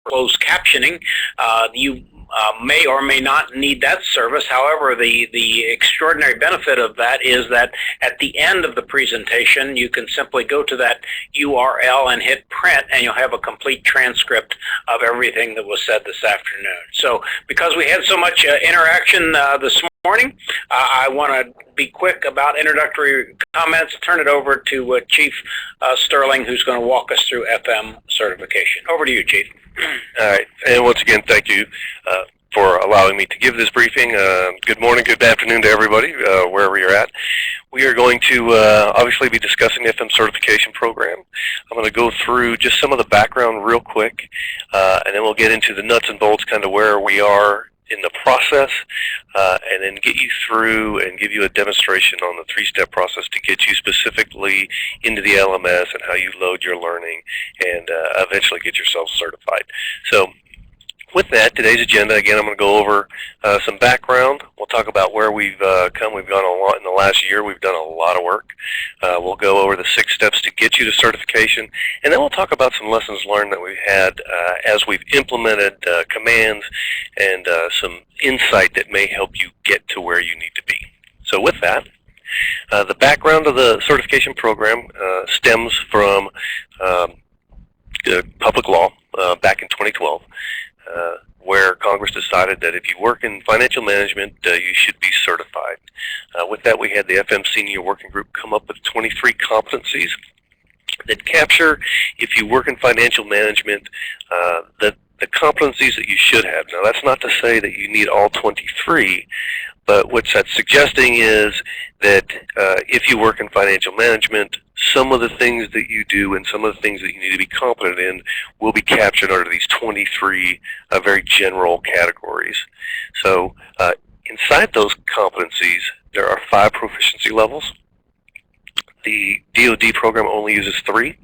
closed captioning. You may or may not need that service. However, the extraordinary benefit of that is that at the end of the presentation, you can simply go to that URL and hit print, and you'll have a complete transcript of everything that was said this afternoon. So because we had so much interaction this morning, I want to be quick about introductory comments, turn it over to Chief Sterling, who's going to walk us through FM certification. Over to you, Chief. All right, and once again, thank you for allowing me to give this briefing. Good morning, good afternoon to everybody, wherever you're at. We are going to obviously be discussing the FM certification program. I'm going to go through just some of the background real quick, and then we'll get into the nuts and bolts, kind of where we are in the process, and then get you through and give you a demonstration on the three-step process to get you specifically into the LMS and how you load your learning and eventually get yourself certified. So with that, today's agenda, again, I'm going to go over some background. We'll talk about where we've come. We've gone a lot in the last year. We've done a lot of work. We'll go over the 6 steps to get you to certification, and then we'll talk about some lessons learned that we've had as we've implemented commands and some insight that may help you get to where you need to be. So with that, the background of the certification program stems from public law back in 2012. Where Congress decided that if you work in financial management, you should be certified. With that, we had the FM Senior Working Group come up with 23 competencies that capture, if you work in financial management, the competencies that you should have. Now, that's not to say that you need all 23, but what that's suggesting is that if you work in financial management, some of the things that you do and some of the things that you need to be competent in will be captured under these 23 very general categories. So inside those competencies, there are 5 proficiency levels. The DoD program only uses 3.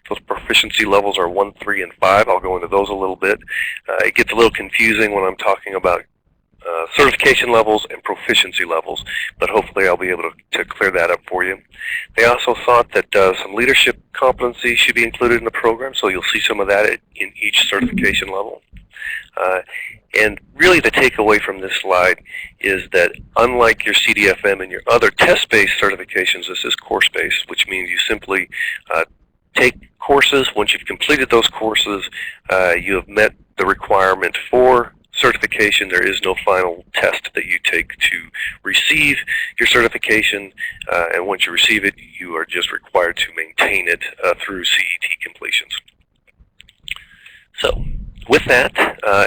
Those proficiency levels are 1, 3, and 5. I'll go into those a little bit. It gets a little confusing when I'm talking about certification levels and proficiency levels, but hopefully I'll be able to clear that up for you. They also thought that some leadership competencies should be included in the program, so you'll see some of that in each certification level. And really the takeaway from this slide is that unlike your CDFM and your other test-based certifications, this is course-based, which means you simply take courses. Once you've completed those courses, you have met the requirement for certification. There is no final test that you take to receive your certification, and once you receive it, you are just required to maintain it through CET completions. So with that,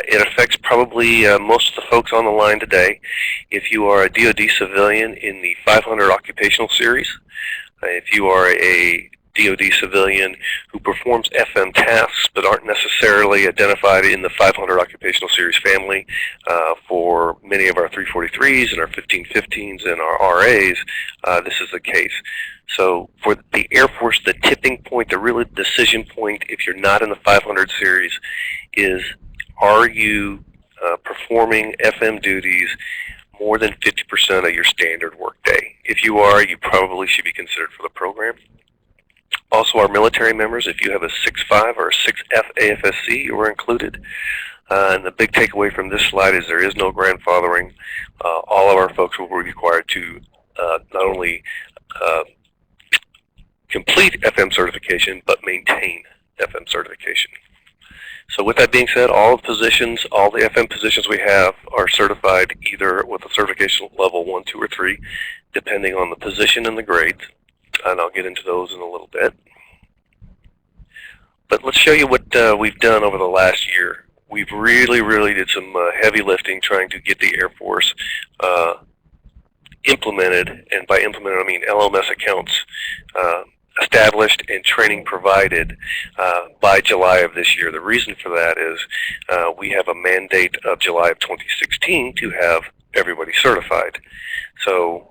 it affects probably most of the folks on the line today. If you are a DoD civilian in the 500 occupational series, if you are a DoD civilian who performs FM tasks but aren't necessarily identified in the 500 occupational series family, for many of our 343s and our 1515s and our RAs, this is the case. So for the Air Force, the tipping point, the real decision point, if you're not in the 500 series, is are you performing FM duties more than 50% of your standard workday? If you are, you probably should be considered for the program. Also, our military members, if you have a 6.5 or a 6F AFSC, you are included. And the big takeaway from this slide is there is no grandfathering. All of our folks will be required to not only complete FM certification, but maintain FM certification. So with that being said, all the positions, all the FM positions we have are certified either with a certification level 1, 2, or 3, depending on the position and the grades. And I'll get into those in a little bit. But let's show you what we've done over the last year. We've really did some heavy lifting trying to get the Air Force implemented, and by implemented I mean LMS accounts established and training provided by July of this year. The reason for that is we have a mandate of July of 2016 to have everybody certified. So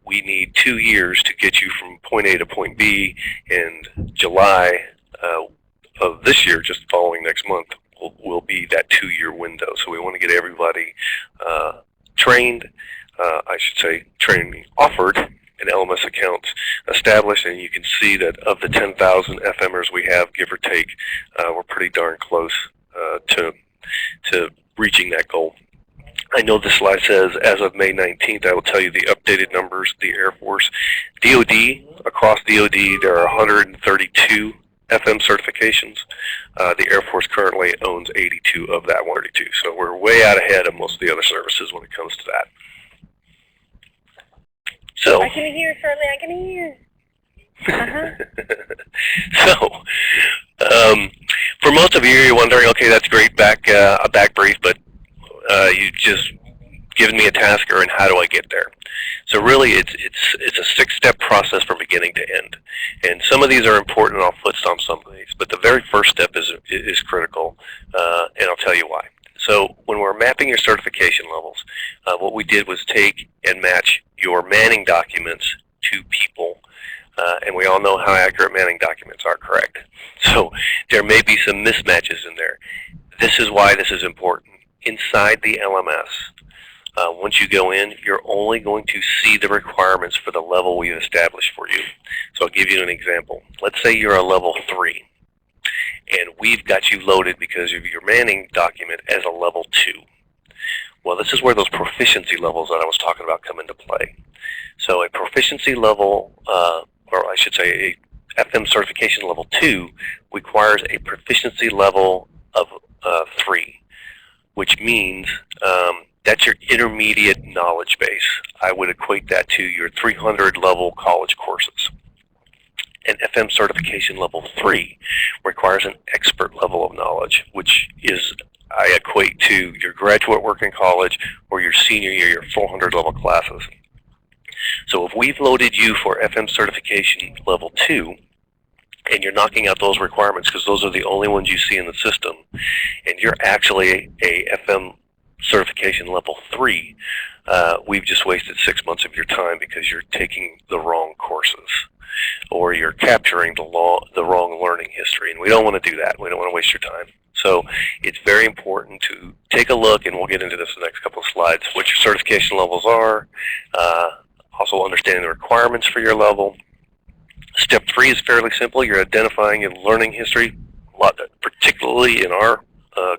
we need 2 years to get you from point A to point B, and July of this year, just following next month, will be that 2-year window. So we want to get everybody trained, I should say training offered, and LMS accounts established, and you can see that of the 10,000 FMers we have, give or take, we're pretty darn close to reaching that goal. I know this slide says as of May 19th, I will tell you the updated numbers. The Air Force, DoD, across DoD, there are 132 FM certifications. The Air Force currently owns 82 of that 132, so we're way out ahead of most of the other services when it comes to that. So I can hear, Shirley. I can hear. So, for most of you, you're wondering, okay, that's great, a back brief, but you just given me a tasker, and how do I get there? So really, it's a 6-step process from beginning to end, and some of these are important, and I'll foot stomp some of these. But the very first step is critical, and I'll tell you why. So when we're mapping your certification levels, what we did was take and match your Manning documents to people, and we all know how accurate Manning documents are, correct? So there may be some mismatches in there. This is why this is important. Inside the LMS, once you go in, you're only going to see the requirements for the level we've established for you. So I'll give you an example. Let's say you're a level 3, and we've got you loaded because of your Manning document as a level 2. Well, this is where those proficiency levels that I was talking about come into play. So a proficiency level, or I should say a FM certification level 2, requires a proficiency level of 3, which means that's your intermediate knowledge base. I would equate that to your 300 level college courses. An FM certification level 3 requires an expert level of knowledge, which is, I equate to your graduate work in college or your senior year, your 400 level classes. So if we've loaded you for FM certification level 2, and you're knocking out those requirements because those are the only ones you see in the system, and you're actually a FM certification level 3, we've just wasted 6 months of your time because you're taking the wrong courses, or you're capturing the wrong learning history, and we don't want to do that. We don't want to waste your time. So it's very important to take a look, and we'll get into this in the next couple of slides, what your certification levels are, also understanding the requirements for your level. Step 3 is fairly simple. You're identifying your learning history, particularly in our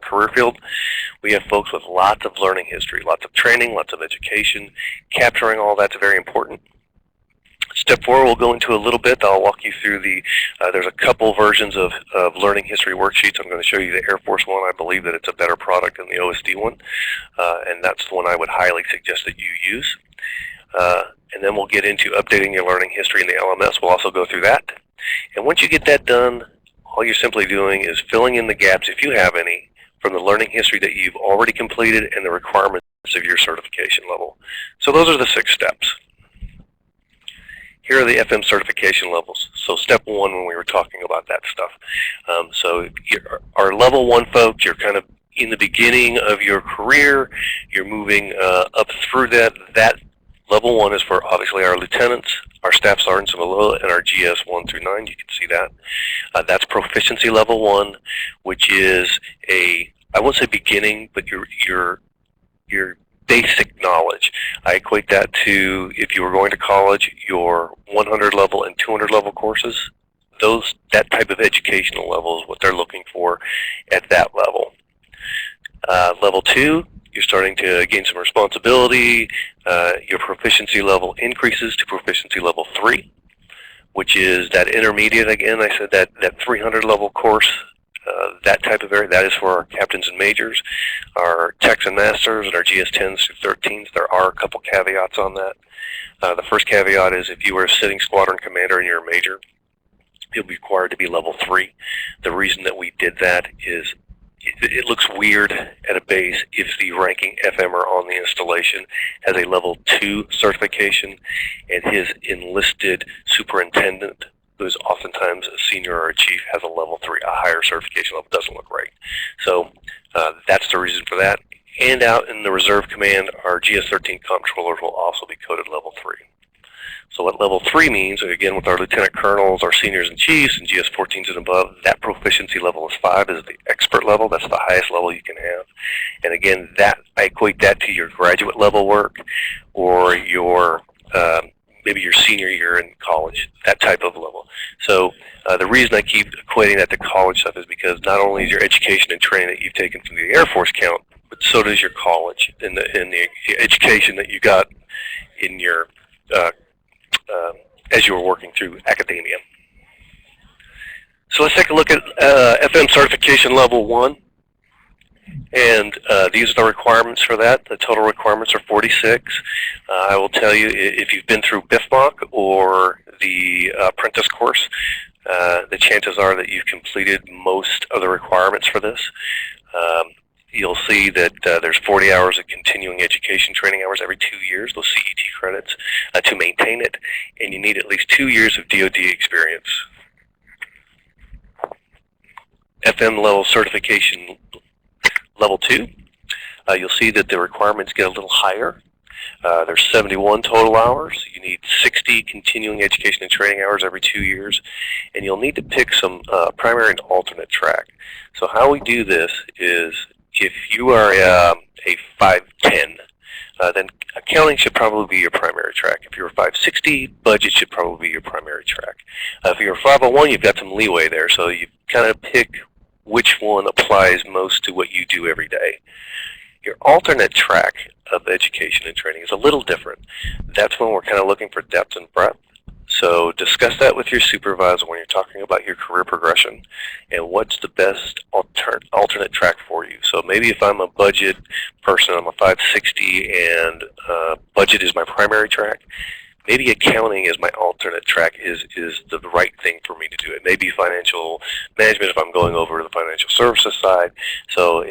career field. We have folks with lots of learning history, lots of training, lots of education. Capturing all that's very important. Step 4 we'll go into a little bit. I'll walk you through there's a couple versions of learning history worksheets. I'm going to show you the Air Force one. I believe that it's a better product than the OSD one, and that's the one I would highly suggest that you use. And then we'll get into updating your learning history in the LMS. We'll also go through that. And once you get that done, all you're simply doing is filling in the gaps, if you have any, from the learning history that you've already completed and the requirements of your certification level. So those are the 6 steps. Here are the FM certification levels. So step 1, when we were talking about that stuff. So our level 1 folks, you're kind of in the beginning of your career. You're moving up through that. Level 1 is for, obviously, our lieutenants, our staff sergeants and below, and our GS 1 through 9. You can see that. That's proficiency level 1, which is I won't say beginning, but your basic knowledge. I equate that to, if you were going to college, your 100 level and 200 level courses. That type of educational level is what they're looking for at that level. Level 2, you're starting to gain some responsibility. Your proficiency level increases to proficiency level 3, which is that intermediate. Again, I said that 300 level course, that type of area, that is for our captains and majors, our techs and masters, and our GS 10s through 13s. There are a couple caveats on that. The first caveat is if you were a sitting squadron commander and you're a major, you'll be required to be level 3. The reason that we did that is it looks weird at a base if the ranking FMer on the installation has a level 2 certification and his enlisted superintendent, who is oftentimes a senior or a chief, has a level 3, a higher certification level. Doesn't look right. So that's the reason for that. And out in the reserve command, our GS-13 comptrollers will also be coded level 3. So what level 3 means, again, with our lieutenant colonels, our seniors and chiefs, and GS-14s and above, that proficiency level is 5, is the expert level. That's the highest level you can have. And again, I equate that to your graduate level work or your maybe your senior year in college, that type of level. So the reason I keep equating that to college stuff is because not only is your education and training that you've taken from the Air Force count, but so does your college and the education that you got in your as you were working through academia. So let's take a look at FM certification level 1. And these are the requirements for that. The total requirements are 46. I will tell you, if you've been through BIFMOC or the apprentice course, the chances are that you've completed most of the requirements for this. You'll see that there's 40 hours of continuing education training hours every 2 years, those CET credits, to maintain it. And you need at least 2 years of DoD experience. FM level certification level 2, you'll see that the requirements get a little higher. There's 71 total hours. You need 60 continuing education and training hours every 2 years, and you'll need to pick some primary and alternate track. So how we do this is, if you are a 510, then accounting should probably be your primary track. If you're a 560, budget should probably be your primary track. If you're a 501, you've got some leeway there, so you kind of pick which one applies most to what you do every day. Your alternate track of education and training is a little different. That's when we're kind of looking for depth and breadth. So discuss that with your supervisor when you're talking about your career progression and what's the best alternate track for you. So maybe if I'm a budget person, I'm a 560, and budget is my primary track, maybe accounting as my alternate track is the right thing for me to do. It may be financial management if I'm going over to the financial services side. So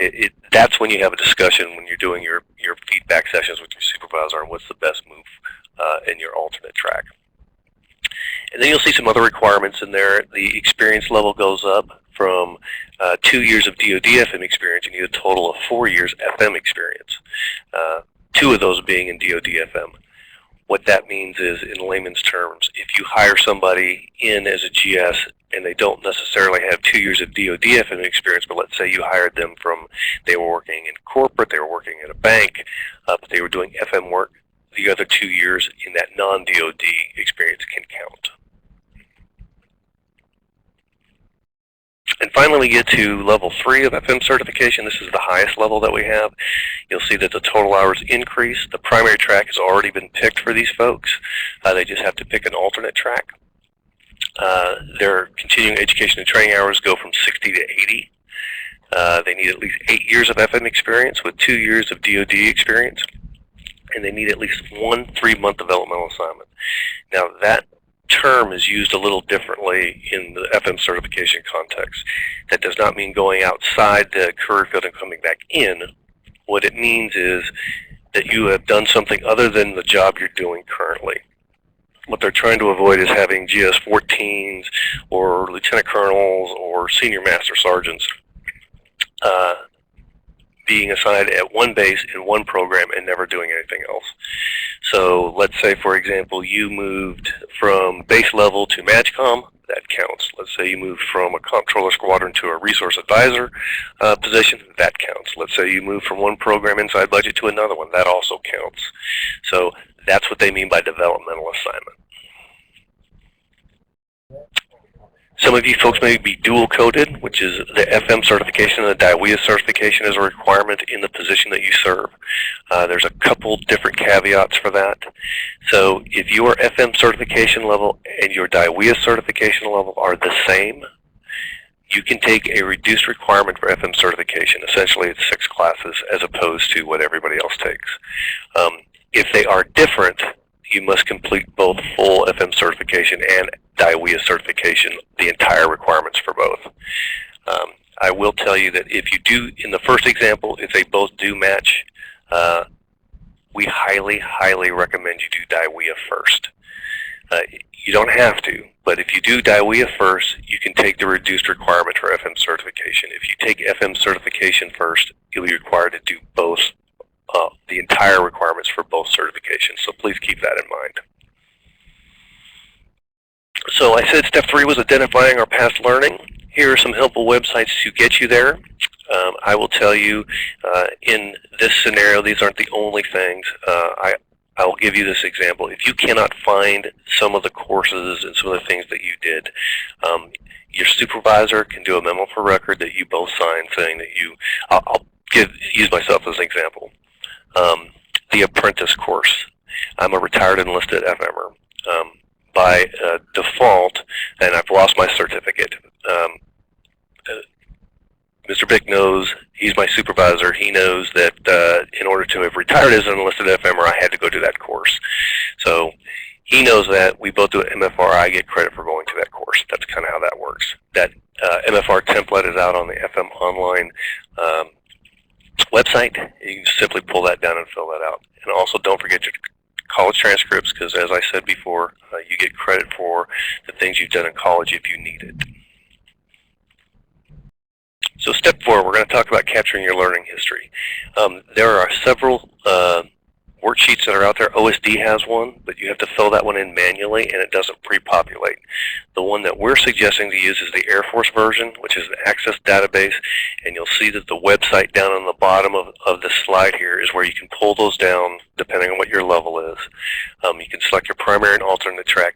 that's when you have a discussion when you're doing your feedback sessions with your supervisor on what's the best move in your alternate track. And then you'll see some other requirements in there. The experience level goes up from 2 years of DoD FM experience. You need a total of 4 years FM experience, 2 of those being in DoD FM. What that means is, in layman's terms, if you hire somebody in as a GS and they don't necessarily have 2 years of DoD FM experience, but let's say you hired them from, they were working in corporate, they were working at a bank, but they were doing FM work, the other 2 years in that non-DoD experience can count. And finally, we get to level 3 of FM certification. This is the highest level that we have. You'll see that the total hours increase. The primary track has already been picked for these folks. They just have to pick an alternate track. Their continuing education and training hours go from 60 to 80. They need at least 8 years of FM experience with 2 years of DoD experience. And they need at least 1 3-month developmental assignment. Now, that term is used a little differently in the FM certification context. That does not mean going outside the career field and coming back in. What it means is that you have done something other than the job you're doing currently. What they're trying to avoid is having GS-14s or lieutenant colonels or senior master sergeants being assigned at one base in one program and never doing anything else. So let's say, for example, you moved from base level to MAGCOM, that counts. Let's say you moved from a comptroller squadron to a resource advisor position, that counts. Let's say you moved from one program inside budget to another one, that also counts. So that's what they mean by developmental assignment. Some of you folks may be dual coded, which is the FM certification and the DIWEA certification is a requirement in the position that you serve. There's a couple different caveats for that. So if your FM certification level and your DIWEA certification level are the same, you can take a reduced requirement for FM certification. Essentially, it's 6 classes as opposed to what everybody else takes. If they are different, you must complete both full FM certification and DIWEA certification, the entire requirements for both. I will tell you that if you do, in the first example, if they both do match, we highly, highly recommend you do DIWEA first. You don't have to, but if you do DIWEA first, you can take the reduced requirement for FM certification. If you take FM certification first, you'll be required to do both, the entire requirements for both certifications. So please keep that in mind. So I said step 3 was identifying our past learning. Here are some helpful websites to get you there. I will tell you, in this scenario, these aren't the only things. I will give you this example. If you cannot find some of the courses and some of the things that you did, your supervisor can do a memo for record that you both sign saying that I'll use myself as an example. The apprentice course. I'm a retired enlisted FMer. By default, and I've lost my certificate, Mr. Bick knows, he's my supervisor, he knows that in order to have retired as an enlisted FMer, I had to go do that course. So he knows that. We both do an MFR. I get credit for going to that course. That's kind of how that works. That MFR template is out on the FM Online website. You can simply pull that down and fill that out. And also don't forget your college transcripts, because as I said before, you get credit for the things you've done in college if you need it. So step 4, we're going to talk about capturing your learning history. There are several worksheets that are out there. OSD has one, but you have to fill that one in manually, and it doesn't pre-populate. The one that we're suggesting to use is the Air Force version, which is an Access database, and you'll see that the website down on the bottom of the slide here is where you can pull those down depending on what your level is. You can select your primary and alternate track.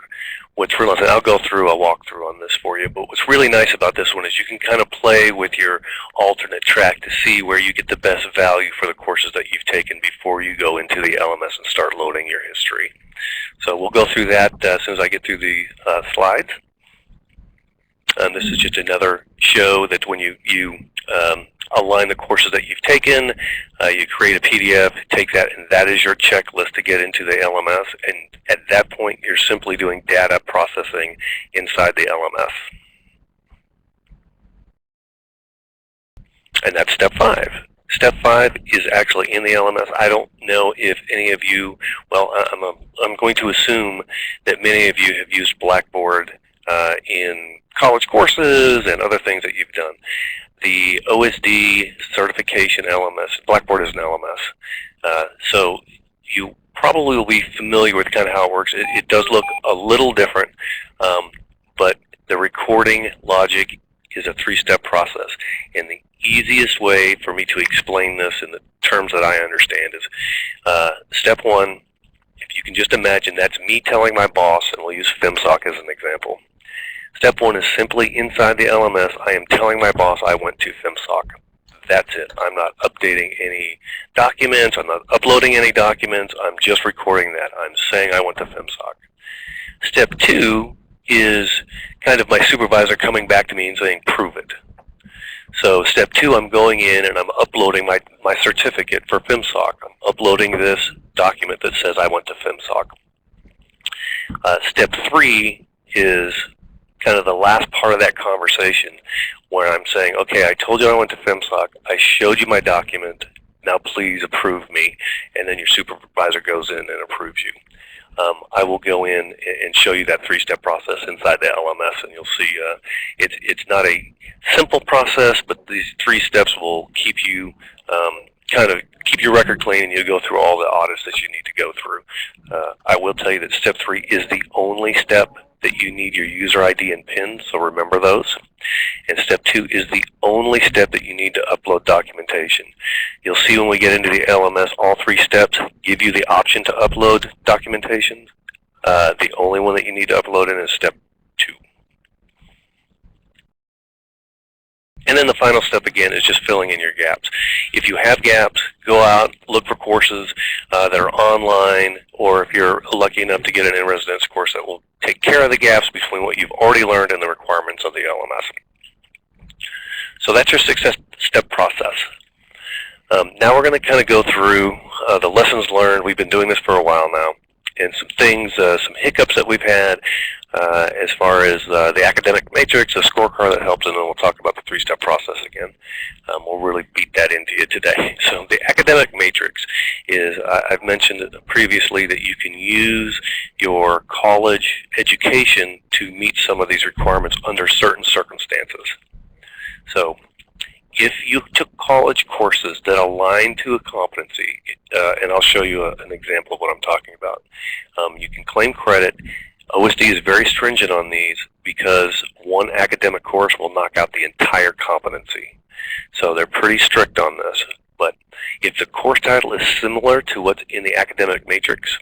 What's really nice, and I'll go through a walkthrough on this for you, but what's really nice about this one is you can kind of play with your alternate track to see where you get the best value for the courses that you've taken before you go into the LMS and start loading your history. So we'll go through that as soon as I get through the slides. This is just another show that when you align the courses that you've taken, you create a PDF, take that, and that is your checklist to get into the LMS. And at that point, you're simply doing data processing inside the LMS. And that's step 5. Step 5 is actually in the LMS. I don't know if any of you, well, I'm going to assume that many of you have used Blackboard in college courses and other things that you've done. The OSD certification LMS, Blackboard is an LMS, so you probably will be familiar with kind of how it works. It does look a little different, but the recording logic is a 3-step process. And the easiest way for me to explain this in the terms that I understand is step 1, if you can just imagine, that's me telling my boss, and we'll use FEMSOC as an example. Step 1 is simply inside the LMS, I am telling my boss I went to FEMSOC. That's it. I'm not updating any documents. I'm not uploading any documents. I'm just recording that. I'm saying I went to FEMSOC. Step 2 is kind of my supervisor coming back to me and saying, prove it. So step 2, I'm going in and I'm uploading my certificate for FEMSOC. I'm uploading this document that says I went to FEMSOC. Step 3 is kind of the last part of that conversation where I'm saying, okay, I told you I went to FEMSOC, I showed you my document, now please approve me, and then your supervisor goes in and approves you. I will go in and show you that 3-step process inside the LMS, and you'll see it's not a simple process, but these 3 steps will keep you kind of keep your record clean, and you go through all the audits that you need to go through. I will tell you that step 3 is the only step that you need your user ID and PIN, so remember those. And step 2 is the only step that you need to upload documentation. You'll see when we get into the LMS, all 3 steps give you the option to upload documentation. The only one that you need to upload in is step 2. And then the final step again is just filling in your gaps. If you have gaps, go out, look for courses that are online, or if you're lucky enough to get an in-residence course that will take care of the gaps between what you've already learned and the requirements of the LMS. So that's your success step process. Now we're going to kind of go through the lessons learned. We've been doing this for a while now, and some things, some hiccups that we've had as far as the academic matrix, a scorecard that helps, and then we'll talk about the 3-step process again. We'll really beat that into you today. So the academic matrix is, I've mentioned previously that you can use your college education to meet some of these requirements under certain circumstances. So if you took college courses that align to a competency, and I'll show you an example of what I'm talking about, you can claim credit. OSD is very stringent on these because one academic course will knock out the entire competency. So they're pretty strict on this. But if the course title is similar to what's in the academic matrix,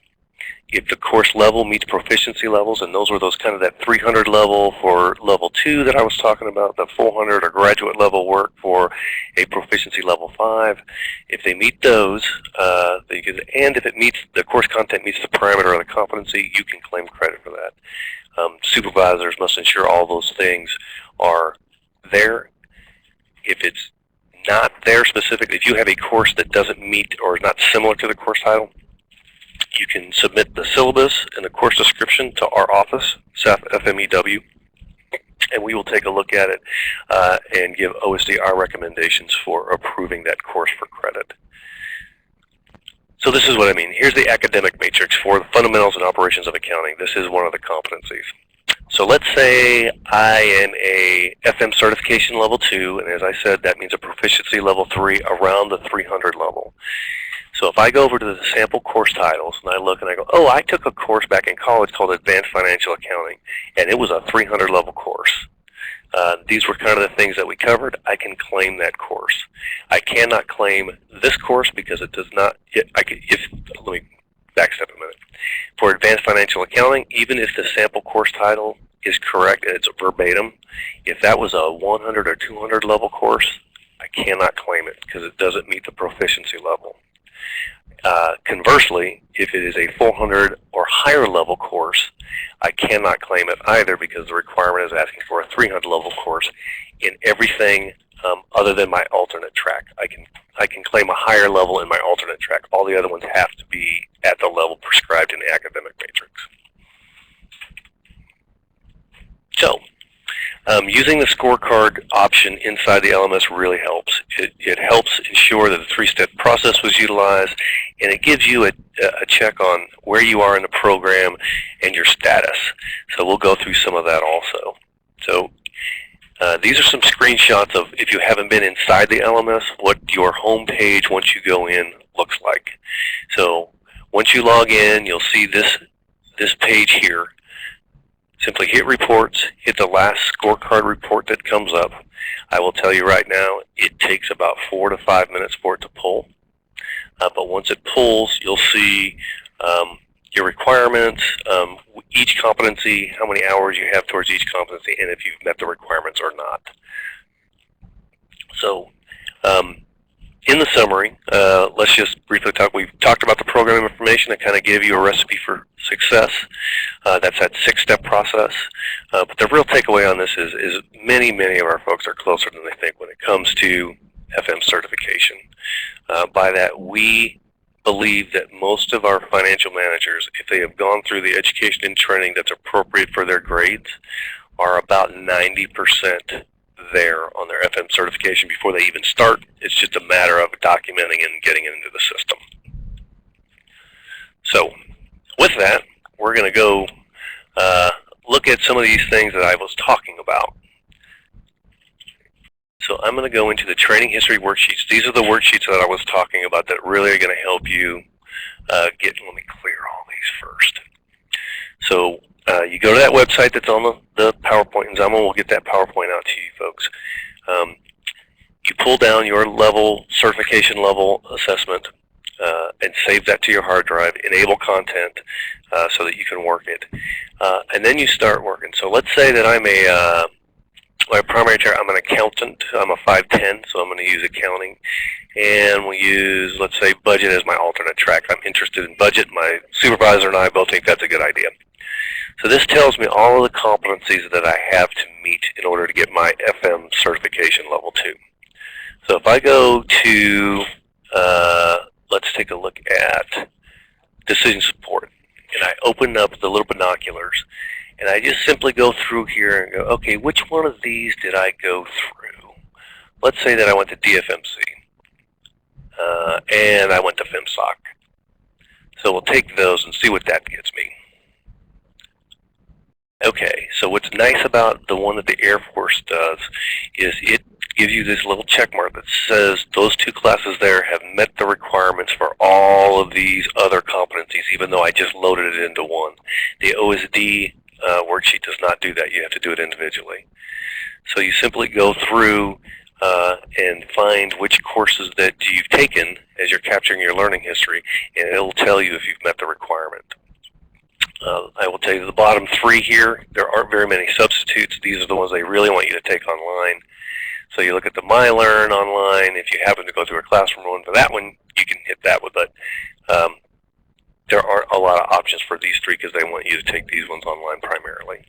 if the course level meets proficiency levels, and those were those kind of that 300 level for level 2 that I was talking about, the 400 or graduate level work for a proficiency level 5. If they meet those, and if it meets, the course content meets the parameter of the competency, you can claim credit for that. Supervisors must ensure all those things are there. If it's not there specifically, if you have a course that doesn't meet or is not similar to the course title, you can submit the syllabus and the course description to our office, SAF FMEW, and we will take a look at it and give OSD our recommendations for approving that course for credit. So this is what I mean. Here's the academic matrix for the fundamentals and operations of accounting. This is one of the competencies. So let's say I am a FM certification level 2, and as I said, that means a proficiency level 3 around the 300 level. So if I go over to the sample course titles and I look and I go, oh, I took a course back in college called Advanced Financial Accounting, and it was a 300 level course. These were kind of the things that we covered. I can claim that course. I cannot claim this course because it does not, let me backstep a minute. For Advanced Financial Accounting, even if the sample course title is correct and it's verbatim, if that was a 100 or 200 level course, I cannot claim it because it doesn't meet the proficiency level. Conversely, if it is a 400 or higher level course, I cannot claim it either because the requirement is asking for a 300 level course in everything other than my alternate track. I can claim a higher level in my alternate track. All the other ones have to be at the level prescribed in the academic matrix. So, using the scorecard option inside the LMS really helps. It helps ensure that the 3-step process was utilized, and it gives you a check on where you are in the program and your status. So we'll go through some of that also. So these are some screenshots of, if you haven't been inside the LMS, what your home page once you go in looks like. So once you log in, you'll see this page here. Simply hit reports, hit the last scorecard report that comes up. I will tell you right now, it takes about 4 to 5 minutes for it to pull. But once it pulls, you'll see your requirements, each competency, how many hours you have towards each competency, and if you've met the requirements or not. So, in the summary, let's just briefly talk. We've talked about the program information. I kind of gave you a recipe for success. That's that 6-step process. But the real takeaway on this is many of our folks are closer than they think when it comes to FM certification. By that, we believe that most of our financial managers, if they have gone through the education and training that's appropriate for their grades, are about 90% there on their FM certification before they even start. It's just a matter of documenting and getting it into the system. So with that, we're going to go look at some of these things that I was talking about. So I'm going to go into the training history worksheets. These are the worksheets that I was talking about that really are going to help you let me clear all these first. So you go to that website that's on the PowerPoint, and Zaman will get that PowerPoint out to you folks. You pull down your level, certification level assessment, and save that to your hard drive, enable content so that you can work it. And then you start working. So let's say that I'm my primary track, I'm an accountant. I'm a 510, so I'm going to use accounting. And we use, let's say, budget as my alternate track. I'm interested in budget. My supervisor and I both think that's a good idea. So this tells me all of the competencies that I have to meet in order to get my FM certification level 2. So if I go to, let's take a look at decision support, and I open up the little binoculars, and I just simply go through here and go, okay, which one of these did I go through? Let's say that I went to DFMC, and I went to FMSOC. So we'll take those and see what that gets me. Okay, so what's nice about the one that the Air Force does is it gives you this little check mark that says those 2 classes there have met the requirements for all of these other competencies, even though I just loaded it into one. The OSD worksheet does not do that. You have to do it individually. So you simply go through and find which courses that you've taken as you're capturing your learning history, and it'll tell you if you've met the requirement. I will tell you the bottom three here, there aren't very many substitutes. These are the ones they really want you to take online. So you look at the MyLearn online. If you happen to go through a classroom one for that one, you can hit that one. But there aren't a lot of options for these three because they want you to take these ones online primarily.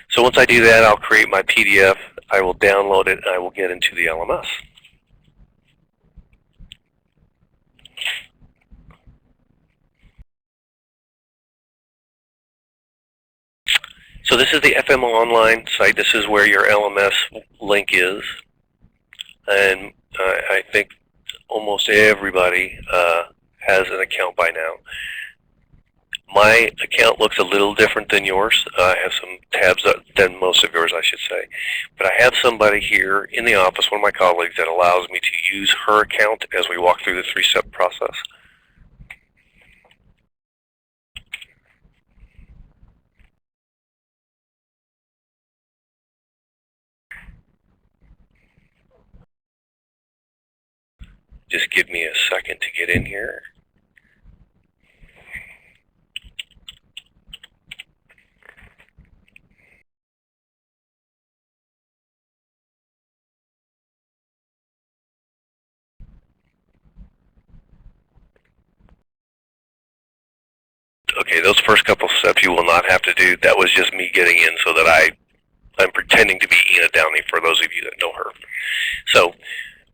So once I do that, I'll create my PDF. I will download it, and I will get into the LMS. So this is the FM Online site. This is where your LMS link is. And I think almost everybody has an account by now. My account looks a little different than yours. I have some tabs than most of yours, I should say. But I have somebody here in the office, one of my colleagues, that allows me to use her account as we walk through the three-step process. Just give me a second to get in here. Okay, those first couple steps you will not have to do. That was just me getting in so that I'm pretending to be Ina Downey for those of you that know her. So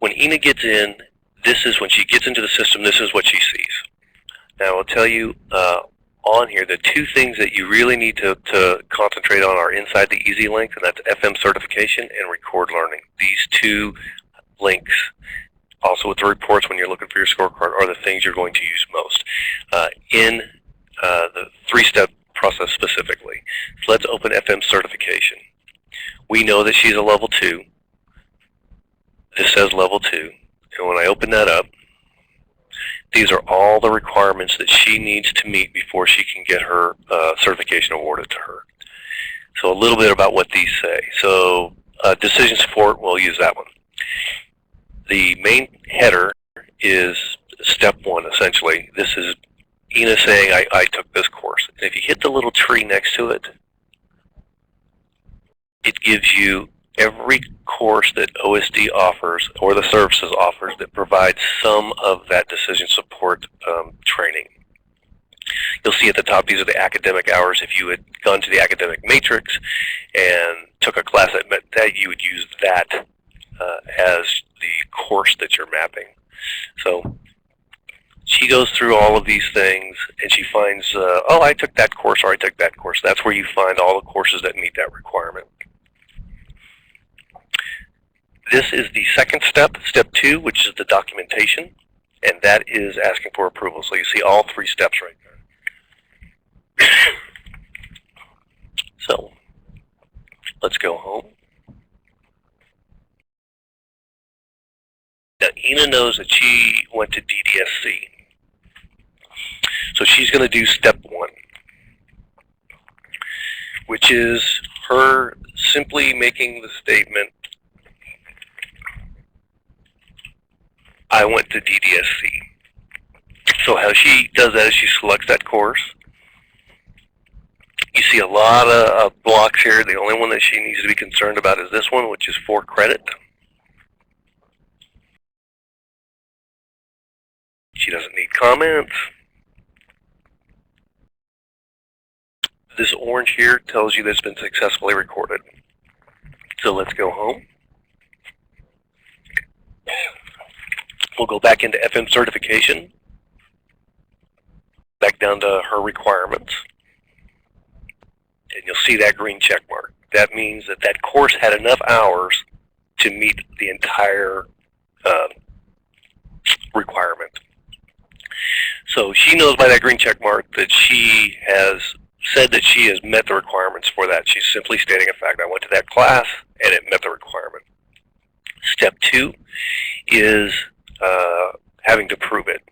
when Ina gets in, this is when she gets into the system, this is what she sees. Now I'll tell you on here, the two things that you really need to concentrate on are inside the easy links, and that's FM certification and record learning. These two links, also with the reports when you're looking for your scorecard, are the things you're going to use most in the three-step process specifically. So let's open FM certification. We know that she's a level 2. This says level 2. And when I open that up, these are all the requirements that she needs to meet before she can get her certification awarded to her. So a little bit about what these say. So decision support, we'll use that one. The main header is step 1, essentially. This is Ina saying, I took this course. And if you hit the little tree next to it, it gives you every course that OSD offers, or the services offers, that provides some of that decision support training. You'll see at the top, these are the academic hours. If you had gone to the academic matrix and took a class that met that, you would use that as the course that you're mapping. So she goes through all of these things, and she finds, oh, I took that course, or I took that course. That's where you find all the courses that meet that requirement. This is the second step, step 2, which is the documentation, and that is asking for approval. So you see all 3 steps right there. So let's go home. Now Ina knows that she went to DDSC. So she's going to do step 1, which is her simply making the statement, I went to DDSC. So how she does that is she selects that course. You see a lot of blocks here. The only one that she needs to be concerned about is this one, which is 4 credit. She doesn't need comments. This orange here tells you that it's been successfully recorded. So let's go home. We'll go back into FM certification, back down to her requirements, and you'll see that green check mark. That means that that course had enough hours to meet the entire requirement. So she knows by that green check mark that she has said that she has met the requirements for that. She's simply stating a fact. I went to that class and it met the requirement. Step 2 is having to prove it.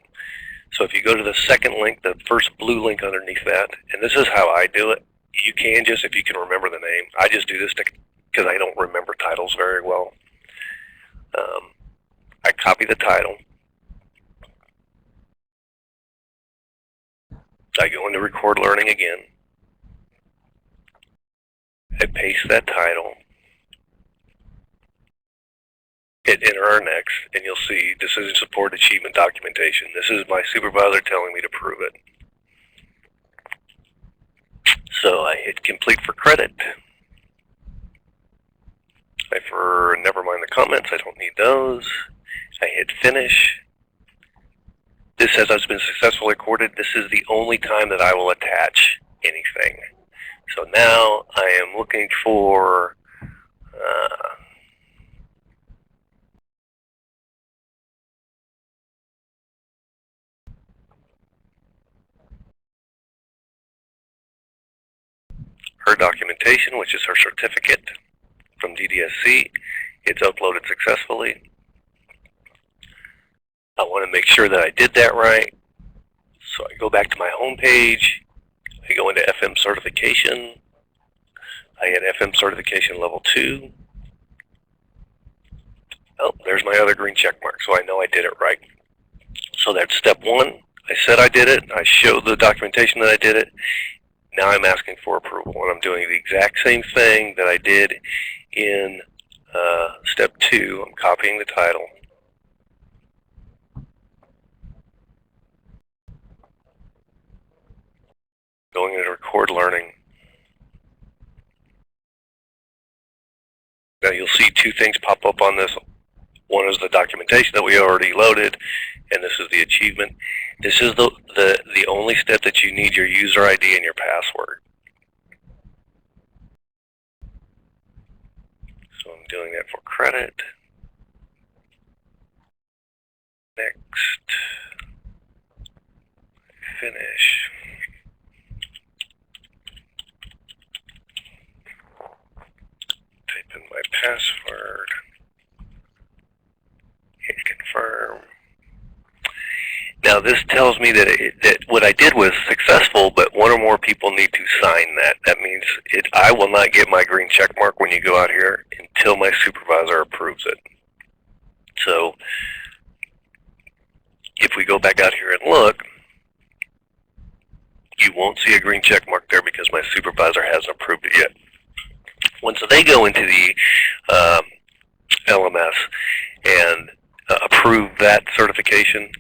So if you go to the second link, the first blue link underneath that, and this is how I do it. You can just, if you can remember the name. I just do this because I don't remember titles very well. I copy the title. I go into Record Learning again. I paste that title. Hit Enter or Next, and you'll see Decision Support Achievement Documentation. This is my supervisor telling me to prove it. So I hit Complete for Credit. Never mind the comments, I don't need those. I hit Finish. This says I've been successfully recorded. This is the only time that I will attach anything. So now I am looking for her documentation, which is her certificate from DDSC. It's uploaded successfully. I want to make sure that I did that right. So I go back to my home page. I go into FM certification. I hit FM certification level 2. Oh, there's my other green check mark, so I know I did it right. So that's step 1. I said I did it. I showed the documentation that I did it. Now I'm asking for approval, and I'm doing the exact same thing that I did in step 2. I'm copying the title. Going into Record Learning. Now you'll see 2 things pop up on this. One is the documentation that we already loaded, and this is the achievement. This is the only step that you need your user ID and your password. So I'm doing that for credit. Next. Finish. Type in my password. Hit confirm. Now this tells me that what I did was successful, but 1 or more people need to sign that. That means I will not get my green check mark when you go out here until my supervisor approves it. So if we go back out here and look, you won't see a green check mark there because my supervisor hasn't approved it yet. Once they go into the LMS and approve that certification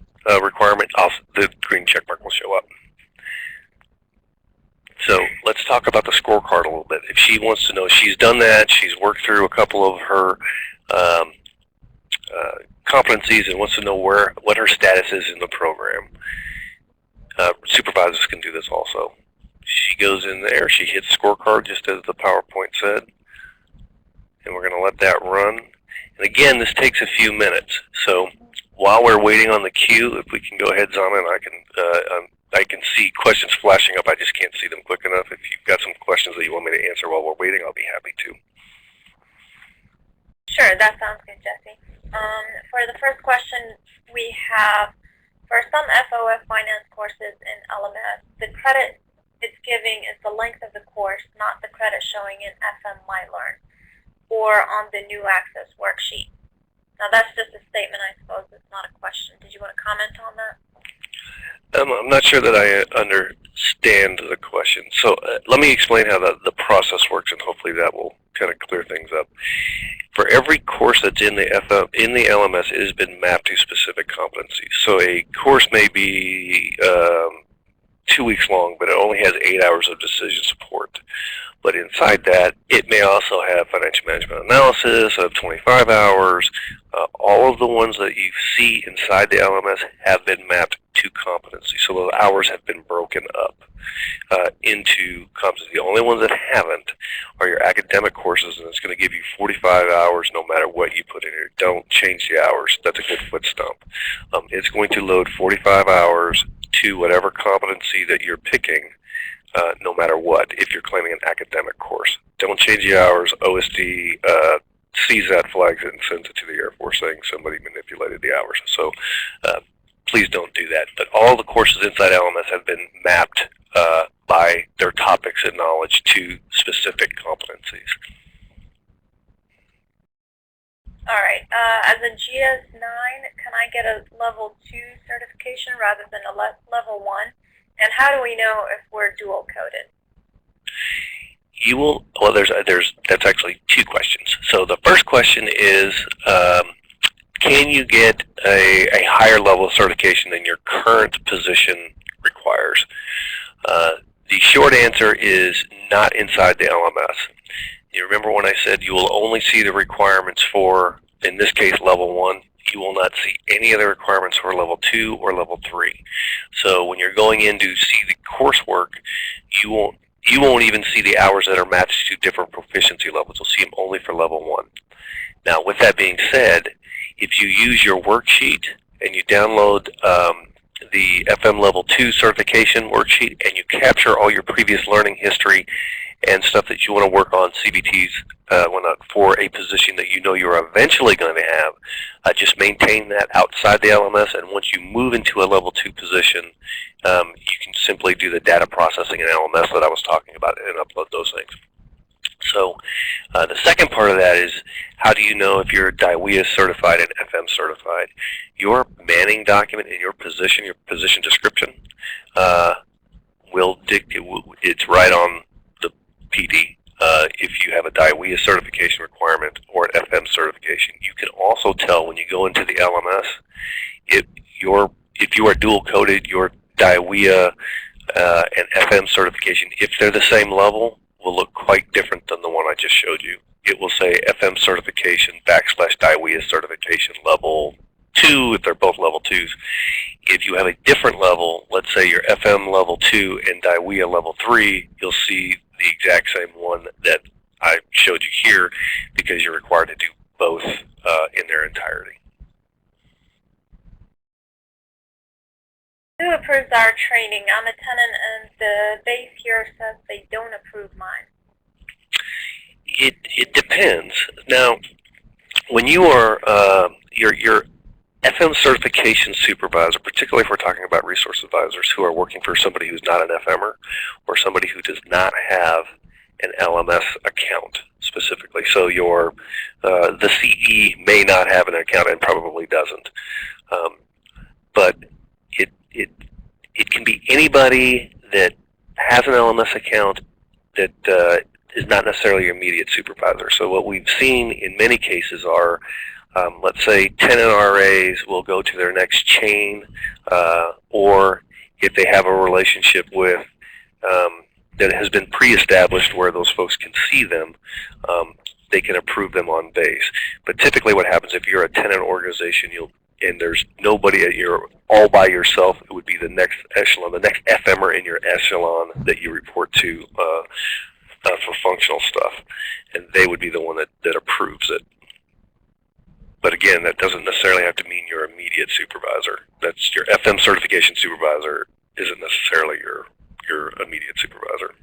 requirement, the green check mark will show up. So let's talk about the scorecard a little bit. If she wants to know, she's done that, she's worked through a couple of her competencies and wants to know what her status is in the program. Supervisors can do this also. She goes in there, she hits scorecard just as the PowerPoint said, and we're going to let that run. And again, this takes a few minutes. So while we're waiting on the queue, if we can go ahead, Zana, and I can see questions flashing up. I just can't see them quick enough. If you've got some questions that you want me to answer while we're waiting, I'll be happy to. Sure, that sounds good, Jesse. For the first question, we have, for some FOF finance courses in LMS, the credit it's giving is the length of the course, not the credit showing in FM MyLearn or on the new access worksheet. Now that's just a statement, I suppose. It's not a question. Did you want to comment on that? I'm not sure that I understand the question. So let me explain how the process works, and hopefully that will kind of clear things up. For every course that's in the LMS, it has been mapped to specific competencies. So a course may be 2 weeks long, but it only has 8 hours of decision support. But inside that, it may also have financial management analysis of 25 hours. All of the ones that you see inside the LMS have been mapped to competency. So those hours have been broken up into competency. The only ones that haven't are your academic courses, and it's going to give you 45 hours no matter what you put in here. Don't change the hours. That's a good foot stomp. It's going to load 45 hours to whatever competency that you're picking, no matter what, if you're claiming an academic course. Don't change the hours. OSD sees that, flags it, and sends it to the Air Force saying somebody manipulated the hours. So please don't do that. But all the courses inside LMS have been mapped by their topics and knowledge to specific competencies. All right. As a GS9, can I get a level 2 certification rather than a level 1 And how do we know if we're dual coded? You will, well, that's actually two questions. So the first question is, can you get a higher level of certification than your current position requires? The short answer is not inside the LMS. You remember when I said you will only see the requirements for, in this case, level 1. You will not see any of the requirements for level 2 or level 3. So when you're going in to see the coursework, you won't even see the hours that are matched to different proficiency levels. You'll see them only for level 1. Now, with that being said, if you use your worksheet and you download the FM Level 2 certification worksheet and you capture all your previous learning history and stuff that you want to work on, CBTs, for a position that you know you're eventually going to have, just maintain that outside the LMS, and once you move into a Level 2 position, you can simply do the data processing in LMS that I was talking about and upload those things. So the second part of that is, how do you know if you're DIWEA certified and FM certified? Your Manning document in your position description, will dictate, it's right on the PD. If you have a DIWEA certification requirement or an FM certification, you can also tell when you go into the LMS if you are dual coded, your DIWEA and FM certification, if they're the same level, will look quite different than the one I just showed you. It will say FM certification / DIWEA certification level 2 if they're both level 2s. If you have a different level, let's say your FM level 2 and DIWEA level 3, you'll see the exact same one that I showed you here, because you're required to do both in their entirety. Who approves our training? I'm a tenant and the base here says they don't approve mine. It depends. Now, when you are your FM certification supervisor, particularly if we're talking about resource advisors who are working for somebody who's not an FMer or somebody who does not have an LMS account specifically. So your the CE may not have an account and probably doesn't, but it can be anybody that has an LMS account that is not necessarily your immediate supervisor. So what we've seen in many cases are, let's say, tenant RAs will go to their next chain, or if they have a relationship with that has been pre-established where those folks can see them, they can approve them on base. But typically what happens if you're a tenant organization, and there's nobody, you're all by yourself, it would be the next echelon, the next FMer in your echelon that you report to for functional stuff, and they would be the one that approves it. But again, that doesn't necessarily have to mean your immediate supervisor. That's your FM certification supervisor isn't necessarily your immediate supervisor.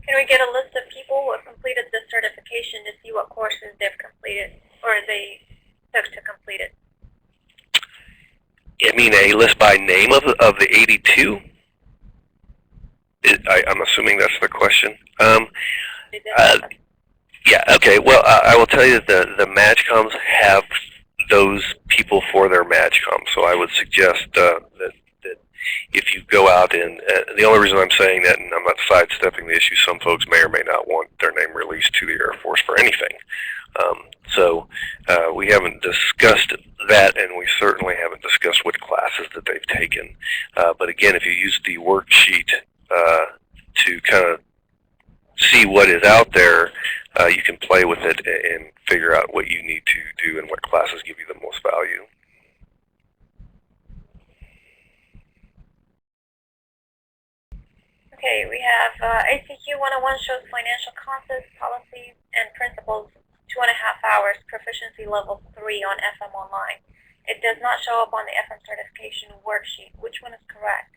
Can we get a list of people who have completed this certification to see what courses they've completed or they took to complete it? I mean, a list by name of the 82? I'm assuming that's the question. Yeah, okay. Well, I will tell you that the MAJCOMs have those people for their MAJCOM. So I would suggest that if you go out and, the only reason I'm saying that, and I'm not sidestepping the issue, some folks may or may not want their name released to the Air Force for anything. So we haven't discussed that, and we certainly haven't discussed what classes that they've taken. But again, if you use the worksheet to kind of see what is out there, you can play with it and figure out what you need to do and what classes give you the most value. Okay, we have ACQ 101 shows financial concepts, policies, and principles, 2.5 hours, proficiency level 3 on FM Online. It does not show up on the FM certification worksheet. Which one is correct?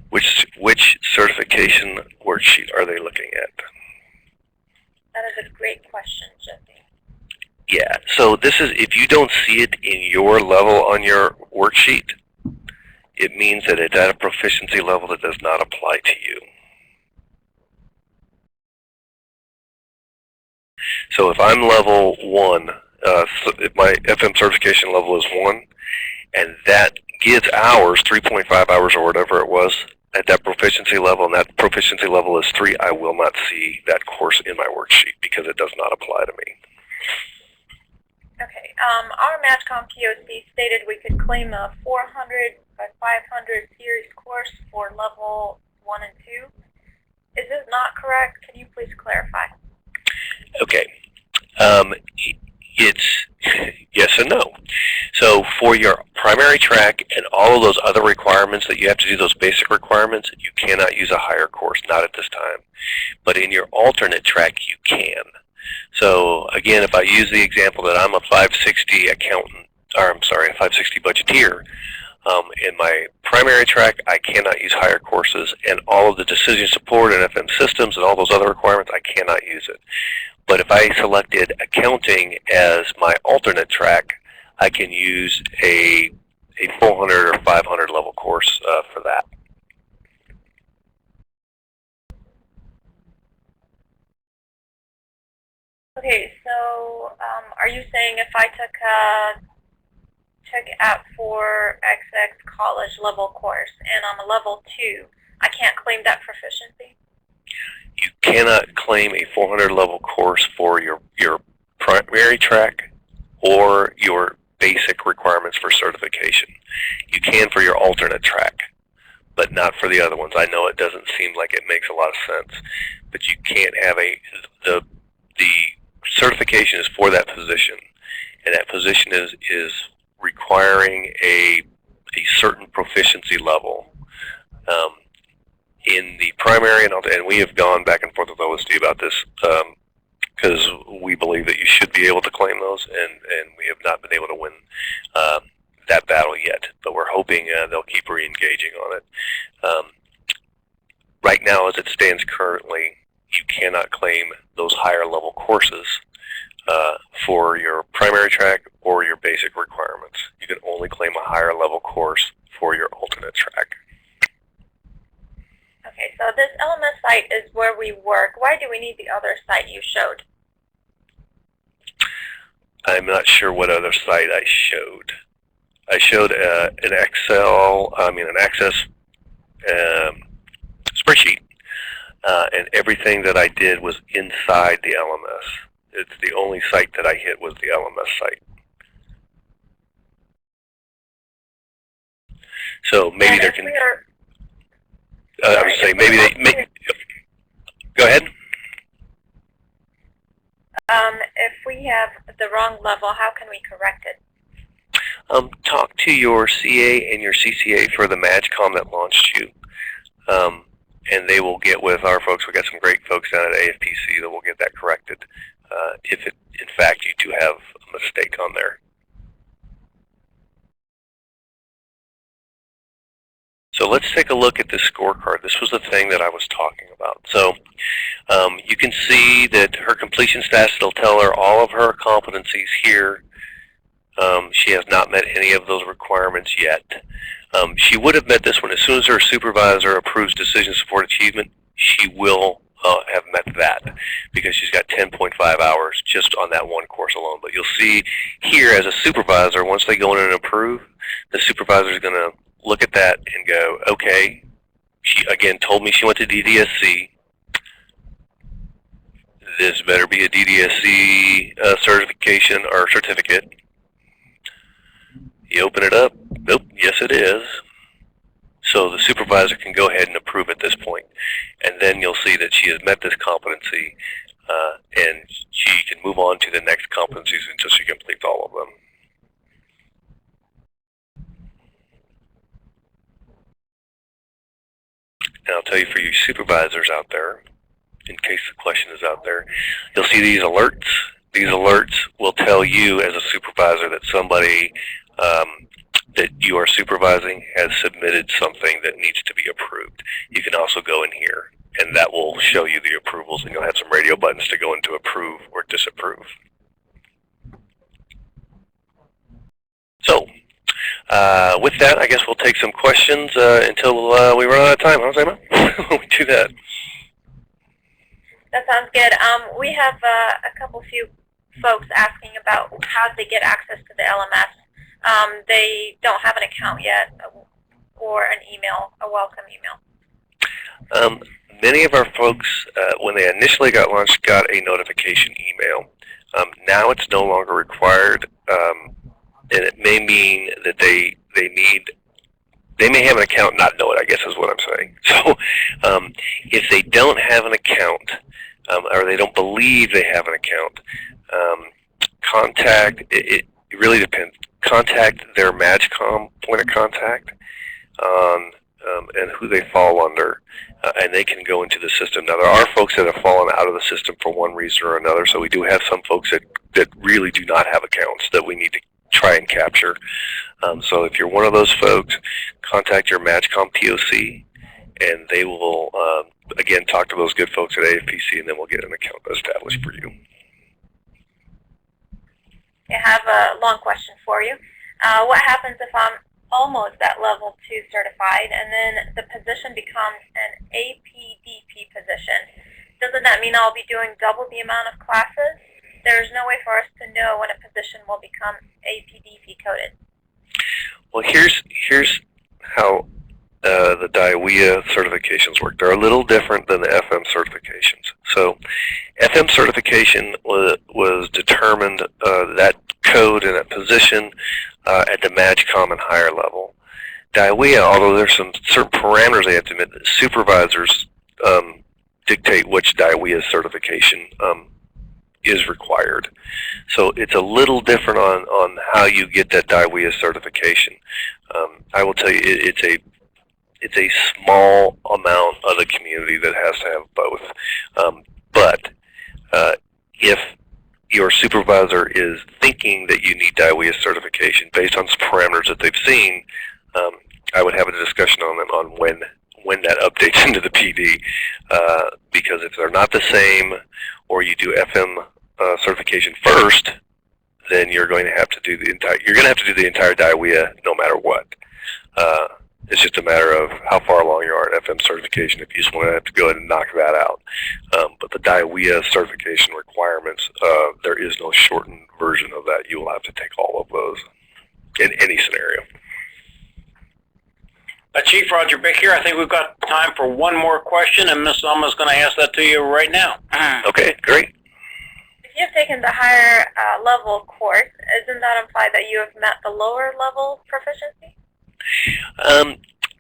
Which certification worksheet are they looking at? That is a great question, Jesse. Yeah, so this is, if you don't see it in your level on your worksheet, it means that it's at a proficiency level that does not apply to you. So if I'm level 1, so if my FM certification level is 1, and that gives hours, 3.5 hours or whatever it was, at that proficiency level, and that proficiency level is 3, I will not see that course in my worksheet because it does not apply to me. Okay, our MatchCom POC stated we could claim a 400 by 500 series course for level 1 and 2. Is this not correct? Can you please clarify? Okay. It's yes and no. So for your primary track and all of those other requirements that you have to do, those basic requirements, you cannot use a higher course, not at this time. But in your alternate track, you can. So again, if I use the example that I'm a 560 accountant, or I'm sorry, a 560 budgeteer, in my primary track, I cannot use higher courses, and all of the decision support and FM systems and all those other requirements, I cannot use it. But if I selected accounting as my alternate track, I can use a 400 or 500 level course for that. Okay, so are you saying if I took App 4 XX college level course and I'm a level 2, I can't claim that proficiency? You cannot claim a 400 level course for your primary track or your basic requirements for certification. You can for your alternate track, but not for the other ones. I know it doesn't seem like it makes a lot of sense, but you can't have the certification is for that position, and that position is requiring a certain proficiency level. In the primary, and we have gone back and forth with OSD about this because we believe that you should be able to claim those, and we have not been able to win that battle yet, but we're hoping they'll keep re-engaging on it. Right now, as it stands currently, you cannot claim those higher level courses for your primary track or your basic requirements. You can only claim a higher level course for your alternate track. Okay, so this LMS site is where we work. Why do we need the other site you showed? I'm not sure what other site I showed. I showed an Access spreadsheet, and everything that I did was inside the LMS. It's the only site that I hit was the LMS site. So maybe there can. I would say maybe they. Go ahead. If we have the wrong level, how can we correct it? Talk to your CA and your CCA for the MAGCOM that launched you, and they will get with our folks. We got some great folks down at AFPC that will get that corrected if in fact you do have a mistake on there. So let's take a look at this scorecard. This was the thing that I was talking about. So you can see that her completion status will tell her all of her competencies here. She has not met any of those requirements yet. She would have met this one as soon as her supervisor approves decision support achievement. She will have met that because she's got 10.5 hours just on that one course alone. But you'll see here as a supervisor, once they go in and approve, the supervisor is going to look at that and go, okay, she again told me she went to DDSC. This better be a DDSC certification or certificate. You open it up, nope, yes it is. So the supervisor can go ahead and approve at this point. And then you'll see that she has met this competency and she can move on to the next competencies until she completes all of them. And I'll tell you for you supervisors out there, in case the question is out there, you'll see these alerts. These alerts will tell you as a supervisor that somebody that you are supervising has submitted something that needs to be approved. You can also go in here and that will show you the approvals, and you'll have some radio buttons to go into approve or disapprove. So with that, I guess we'll take some questions until we run out of time. How's that? We do that. That sounds good. We have a few folks asking about how they get access to the LMS. they don't have an account yet, or an email, a welcome email? Many of our folks, when they initially got launched, got a notification email. Now it's no longer required, and it may mean that they may have an account and not know it, I guess is what I'm saying. So if they don't have an account, or they don't believe they have an account, it really depends. Contact their MAGCOM point of contact on and who they fall under, and they can go into the system. Now, there are folks that have fallen out of the system for one reason or another, so we do have some folks that really do not have accounts that we need to try and capture. So if you're one of those folks, contact your MAGCOM POC, and they will, again, talk to those good folks at AFPC, and then we'll get an account established for you. I have a long question for you. What happens if I'm almost at level 2 certified, and then the position becomes an APDP position? Doesn't that mean I'll be doing double the amount of classes? There's no way for us to know when a position will become APDP coded. Well, here's how the DIWEA certifications work. They're a little different than the FM certifications. So FM certification was determined, that code and that position at the MAGCOM and higher level. DIWEA, although there's some certain parameters they have to meet, supervisors dictate which DIWEA certification is required. So it's a little different on how you get that DIWEA certification. I will tell you, it's a small amount of the community that has to have both. But if your supervisor is thinking that you need DIWEA certification based on some parameters that they've seen, I would have a discussion on them on when that updates into the PD, because if they're not the same, or you do FM certification first, then you're going to have to do the entire DIWEA no matter what. It's just a matter of how far along you are in FM certification if you just want to have to go ahead and knock that out. But the DIWEA certification requirements, there is no shortened version of that. You will have to take all of those in any scenario. Chief Roger Bick here. I think we've got time for one more question, and Ms. Alma's going to ask that to you right now. Okay, great. If you've taken the higher level course, isn't that imply that you have met the lower level proficiency?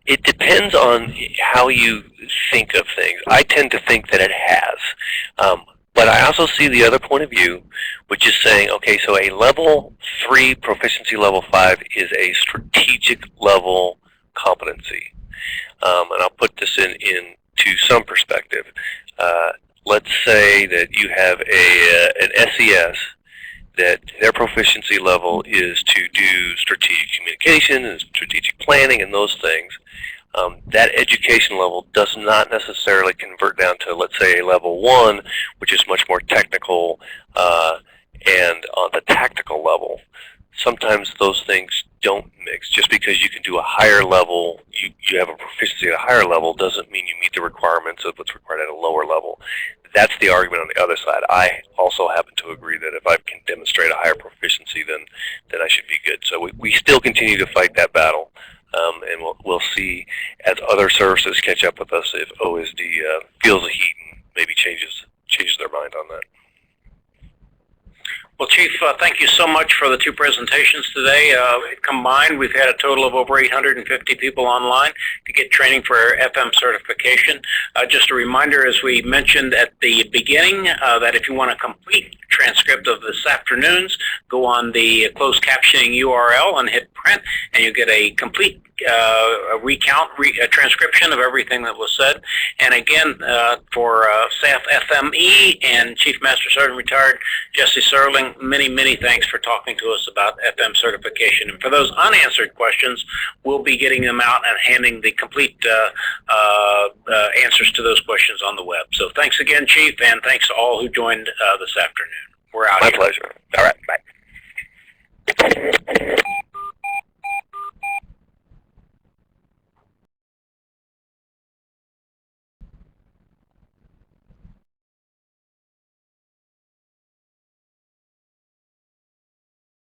It depends on how you think of things. I tend to think that it has. But I also see the other point of view, which is saying, okay, so a level 3 proficiency level 5 is a strategic level competency. And I'll put this into some perspective. Let's say that you have an SES that their proficiency level is to do strategic communication and strategic planning and those things. That education level does not necessarily convert down to, let's say, a level 1, which is much more technical and on the tactical level. Sometimes those things don't mix. Just because you can do a higher level, you have a proficiency at a higher level, doesn't mean you meet the requirements of what's required at a lower level. That's the argument on the other side. I also happen to agree that if I can demonstrate a higher proficiency, then I should be good. So we still continue to fight that battle, and we'll see as other services catch up with us if OSD feels the heat and maybe changes their mind on that. Well, Chief, thank you so much for the 2 presentations today. Combined, we've had a total of over 850 people online to get training for FM certification. Just a reminder, as we mentioned at the beginning, that if you want a complete transcript of this afternoon's, go on the closed captioning URL and hit print, and you get a complete a transcription of everything that was said. And again, for staff FME and Chief Master Sergeant Retired Jesse Serling, many thanks for talking to us about FM certification. And for those unanswered questions, we'll be getting them out and handing the complete answers to those questions on the web. So thanks again, Chief, and thanks to all who joined this afternoon. We're out. My pleasure. All right, bye.